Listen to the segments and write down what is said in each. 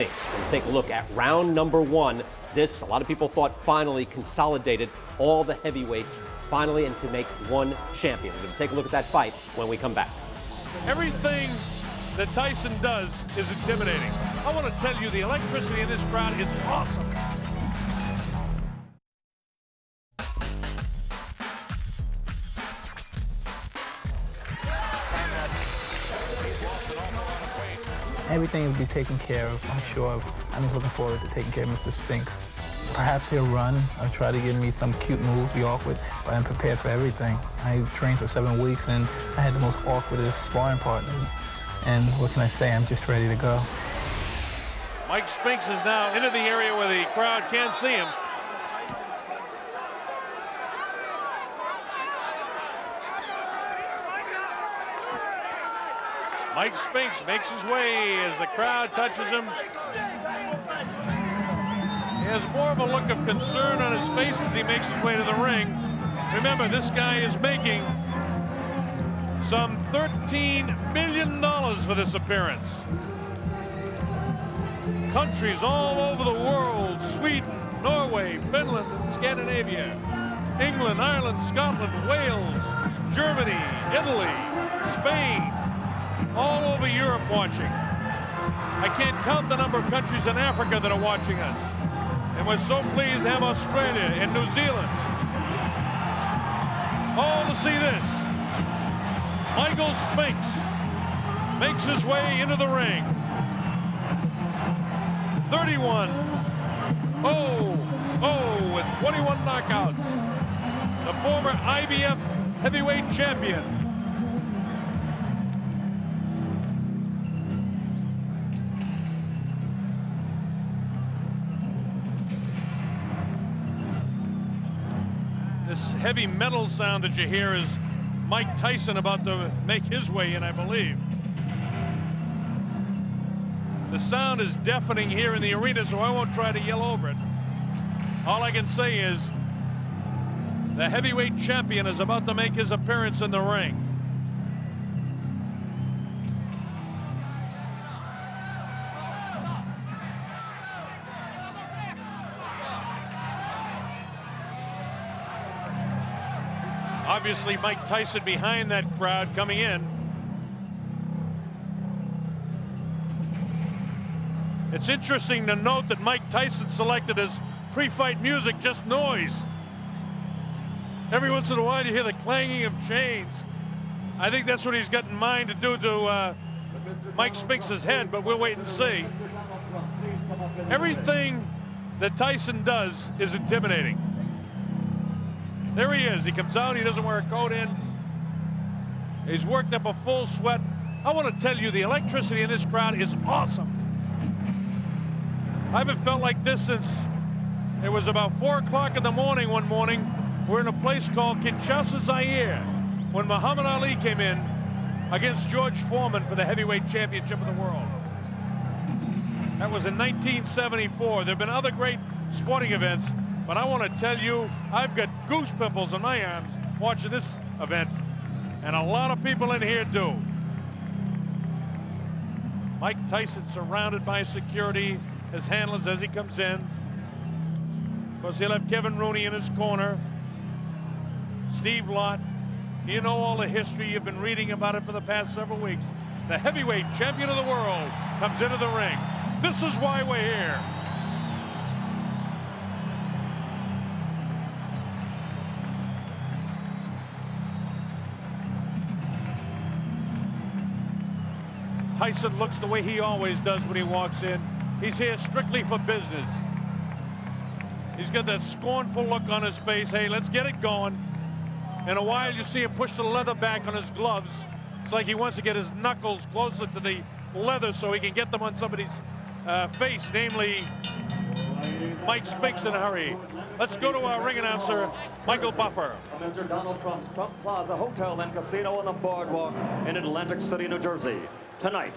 We'll take a look at round number one. This, a lot of people thought, finally consolidated all the heavyweights finally and to make one champion. We're going to take a look at that fight when we come back. Everything that Tyson does is intimidating. I want to tell you, the electricity in this crowd is awesome. Everything will be taken care of, I'm sure of. I'm just looking forward to taking care of Mr. Spinks. Perhaps he'll run or try to give me some cute move, be awkward, but I'm prepared for everything. I trained for 7 weeks and I had the most awkwardest sparring partners. And what can I say, I'm just ready to go. Mike Spinks is now into the area where the crowd can't see him. Mike Spinks makes his way as the crowd touches him. He has more of a look of concern on his face as he makes his way to the ring. Remember, this guy is making some $13 million for this appearance. Countries all over the world, Sweden, Norway, Finland, and Scandinavia, England, Ireland, Scotland, Wales, Germany, Italy, Spain, all over Europe watching. I can't count the number of countries in Africa that are watching us. And we're so pleased to have Australia and New Zealand all to see this. Michael Spinks makes his way into the ring. 31-0-0 with 21 knockouts. The former IBF heavyweight champion. This heavy metal sound that you hear is Mike Tyson about to make his way in, I believe. The sound is deafening here in the arena, so I won't try to yell over it. All I can say is the heavyweight champion is about to make his appearance in the ring. Obviously, Mike Tyson behind that crowd coming in. It's interesting to note that Mike Tyson selected as pre-fight music just noise. Every once in a while you hear the clanging of chains. I think that's what he's got in mind to do to Mike Spinks' head, but we'll wait and see. Everything that Tyson does is intimidating. There he is. He comes out. He doesn't wear a coat in. He's worked up a full sweat. I want to tell you, the electricity in this crowd is awesome. I haven't felt like this since it was about 4 o'clock in the morning one morning. We're in a place called Kinshasa, Zaire, when Muhammad Ali came in against George Foreman for the heavyweight championship of the world. That was in 1974. There have been other great sporting events, but I want to tell you, I've got goose pimples on my arms watching this event, and a lot of people in here do. Mike Tyson surrounded by security, his handlers as he comes in. Of course, he'll have Kevin Rooney in his corner. Steve Lott. You know all the history. You've been reading about it for the past several weeks. The heavyweight champion of the world comes into the ring. This is why we're here. Tyson looks the way he always does when he walks in. He's here strictly for business. He's got that scornful look on his face. Hey, let's get it going. In a while, you see him push the leather back on his gloves. It's like he wants to get his knuckles closer to the leather so he can get them on somebody's face, namely Mike Spinks in a hurry. Let's go to our ring announcer, Michael Buffer. Mr. Donald Trump's Trump Plaza Hotel and Casino on the Boardwalk in Atlantic City, New Jersey. Tonight,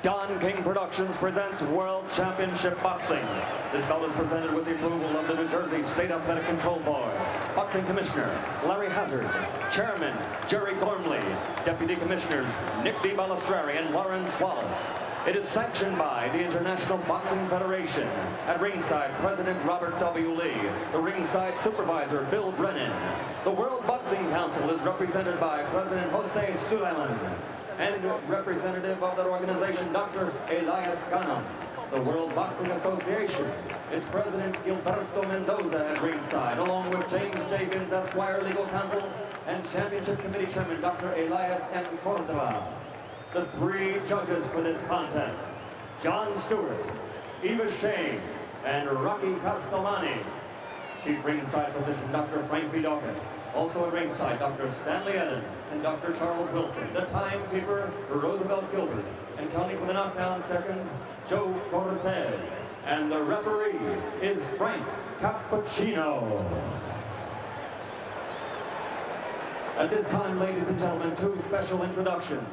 Don King Productions presents World Championship Boxing. This bout is presented with the approval of the New Jersey State Athletic Control Board. Boxing Commissioner Larry Hazard, Chairman Jerry Gormley, Deputy Commissioners Nick D. Balistrari and Lawrence Wallace. It is sanctioned by the International Boxing Federation. At ringside, President Robert W. Lee. The ringside supervisor, Bill Brennan. The World Boxing Council is represented by President Jose Suleiman and representative of that organization, Dr. Elias Ganem. The World Boxing Association, its president, Gilberto Mendoza, at ringside, along with James Jenkins, Esquire Legal Counsel, and Championship Committee Chairman, Dr. Elias M. Cordova. The three judges for this contest, John Stewart, Eva Shane, and Rocky Castellani. Chief ringside physician, Dr. Frank B. Dawkins. Also at ringside, Dr. Stanley Eden and Dr. Charles Wilson. The timekeeper, Roosevelt Gilbert. And counting for the knockdown seconds, Joe Cortez. And the referee is Frank Cappuccino. At this time, ladies and gentlemen, two special introductions.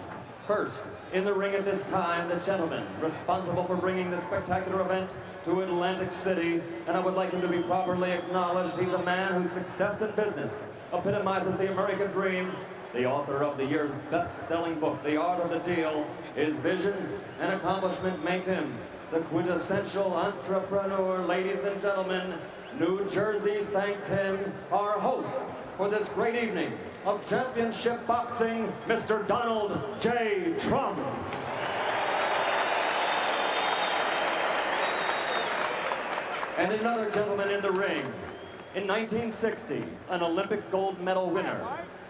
First, in the ring at this time, the gentleman responsible for bringing this spectacular event to Atlantic City, and I would like him to be properly acknowledged. He's a man whose success in business epitomizes the American dream, the author of the year's best-selling book, The Art of the Deal. His vision and accomplishment make him the quintessential entrepreneur. Ladies and gentlemen, New Jersey thanks him, our host for this great evening of championship boxing, Mr. Donald J. Trump. And another gentleman in the ring. In 1960, an Olympic gold medal winner.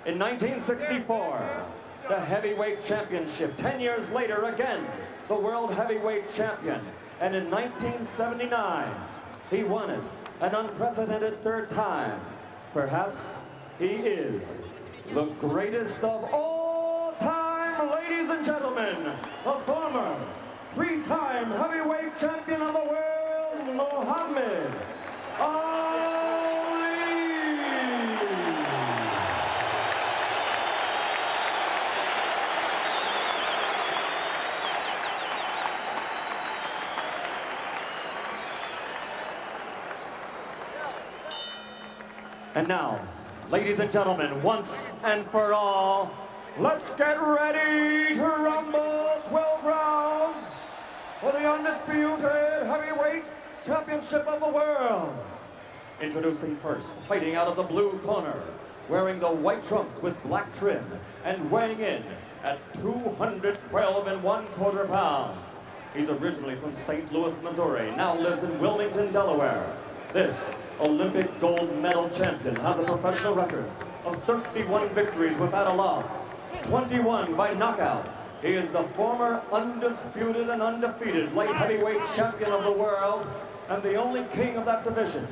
In 1964, the heavyweight championship. 10 years later, again, the world heavyweight champion. And in 1979, he won it an unprecedented third time. Perhaps he is the greatest of all time, ladies and gentlemen, the former three-time heavyweight champion of the world, Muhammad Ali. And now, ladies and gentlemen, once and for all, let's get ready to rumble. 12 rounds for the undisputed heavyweight championship of the world. Introducing first, fighting out of the blue corner, wearing the white trunks with black trim, and weighing in at 212 1/4 pounds. He's originally from St. Louis, Missouri, now lives in Wilmington, Delaware. This Olympic gold medal champion has a professional record of 31 victories without a loss, 21 by knockout. He is the former undisputed and undefeated light heavyweight champion of the world and the only king of that division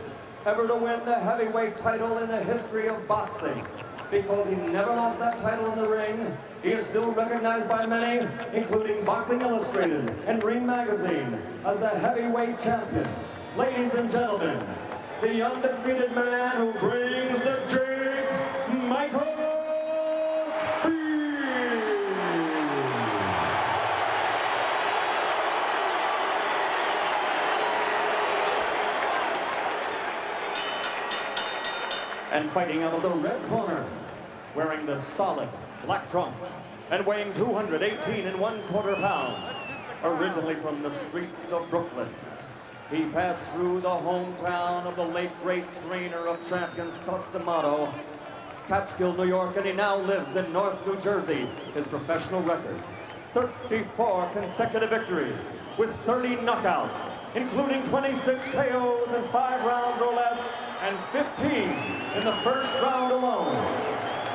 ever to win the heavyweight title in the history of boxing. Because he never lost that title in the ring, he is still recognized by many, including Boxing Illustrated and Ring Magazine, as the heavyweight champion. Ladies and gentlemen, the undefeated man who brings the jigs, Michael Spinks. And fighting out of the red corner, wearing the solid black trunks and weighing 218 1/4 pounds, originally from the streets of Brooklyn. He passed through the hometown of the late great trainer of champions, Costamato, Catskill, New York, and he now lives in North New Jersey. His professional record, 34 consecutive victories with 30 knockouts, including 26 KOs in 5 rounds or less, and 15 in the first round alone.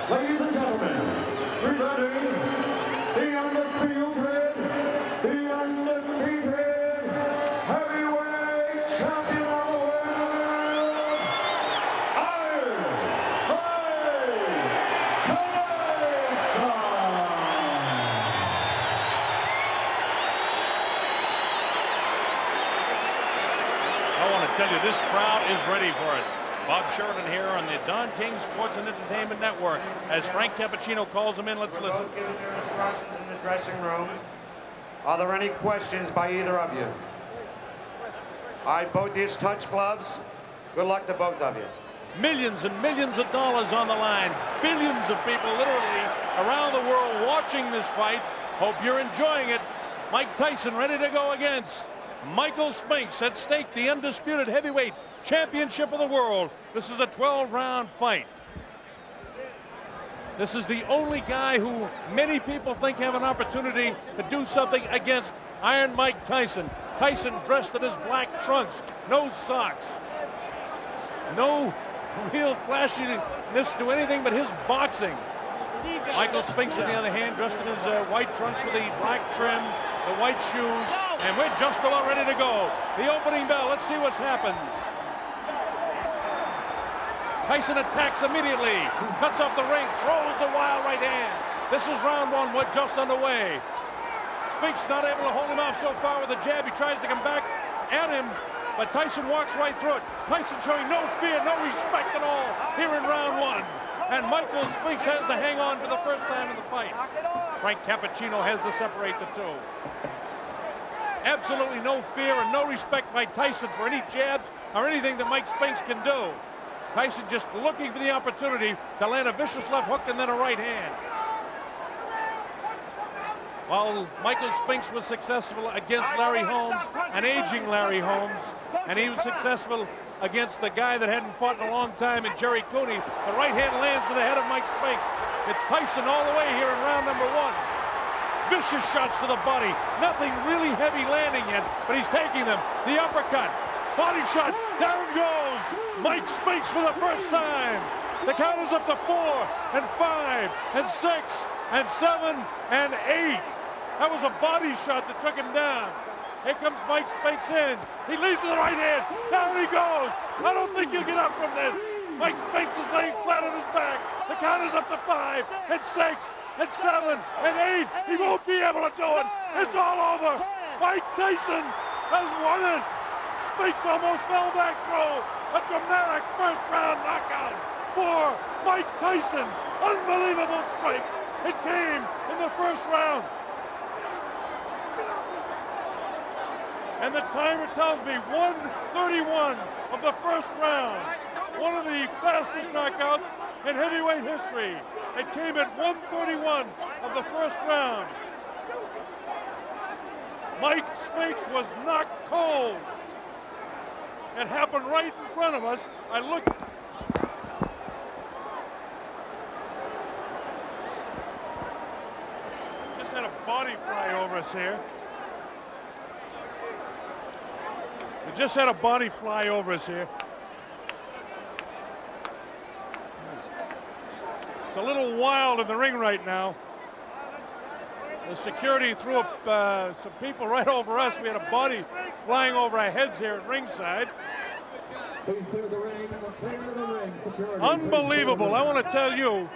Ladies and gentlemen, presenting the undisputed, the undefeated heavyweight champion of the world, Tyson. I want to tell you, this crowd is ready for it. Bob Sheridan here on the Don King Sports and Entertainment Network. As Frank Cappuccino calls them in, let's listen. Both giving their instructions in the dressing room. Are there any questions by either of you? All right, both of you touch gloves. Good luck to both of you. Millions and millions of dollars on the line. Billions of people literally around the world watching this fight. Hope you're enjoying it. Mike Tyson ready to go against Michael Spinks. At stake, the undisputed heavyweight championship of the world. This is a 12-round fight. This is the only guy who many people think have an opportunity to do something against Iron Mike Tyson. Tyson dressed in his black trunks, no socks, no real flashiness to anything but his boxing. Michael Spinks, on the other hand, dressed in his white trunks with the black trim, the white shoes, and we're just about ready to go. The opening bell, let's see what happens. Tyson attacks immediately, cuts off the ring, throws a wild right hand. This is round one, we're just underway. Spinks not able to hold him off so far with a jab. He tries to come back at him, but Tyson walks right through it. Tyson showing no fear, no respect at all here in round one. And Michael Spinks has to hang on for the first time in the fight. Frank Cappuccino has to separate the two. Absolutely no fear and no respect by Tyson for any jabs or anything that Mike Spinks can do. Tyson just looking for the opportunity to land a vicious left hook and then a right hand. While Michael Spinks was successful against Larry Holmes, an aging Larry Holmes, and he was successful against the guy that hadn't fought in a long time in Jerry Cooney. The right hand lands to the head of Mike Spinks. It's Tyson all the way here in round number one. Vicious shots to the body. Nothing really heavy landing yet, but he's taking them. The uppercut. Body shot. Down goes Mike Spinks for the first time. The count is up to 4 and 5 and 6 and 7 and 8. That was a body shot that took him down. Here comes Mike Spinks in. He leads to the right hand. Down he goes. I don't think you get up from this. Mike Spinks is laying flat on his back. The count is up to 5 and 6 and 7 and 8. He won't be able to do it. It's all over. Mike Tyson has won it. Spinks almost fell back through a dramatic first round knockout for Mike Tyson. Unbelievable strike. It came in the first round. And the timer tells me 1:31 of the first round. One of the fastest knockouts in heavyweight history. It came at 1:31 of the first round. Mike Spinks was knocked cold. It happened right in front of us. I looked. Just had a body fly over us here. We just had a body fly over us here. It's a little wild in the ring right now. The security threw up some people right over us. We had a body flying over our heads here at ringside. Please clear the ring. Clear the ring. Security. Unbelievable. I want to tell you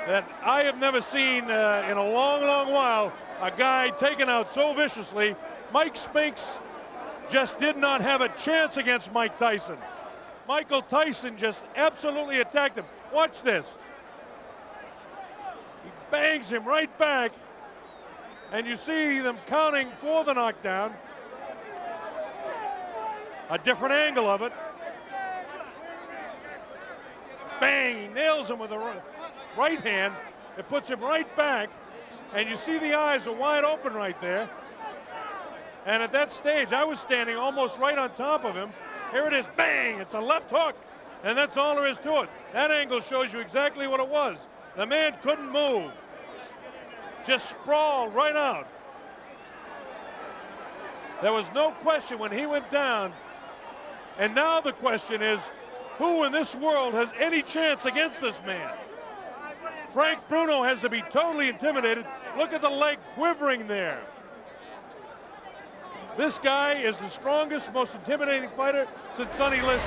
that I have never seen in a long, long while a guy taken out so viciously. Mike Spinks just did not have a chance against Mike Tyson. Michael Tyson just absolutely attacked him. Watch this. He bangs him right back, and you see them counting for the knockdown. A different angle of it. Bang, he nails him with a right hand. It puts him right back, and you see the eyes are wide open right there. And at that stage, I was standing almost right on top of him. Here it is, bang, it's a left hook. And that's all there is to it. That angle shows you exactly what it was. The man couldn't move. Just sprawled right out. There was no question when he went down. And now the question is, who in this world has any chance against this man? Frank Bruno has to be totally intimidated. Look at the leg quivering there. This guy is the strongest, most intimidating fighter since Sonny Liston.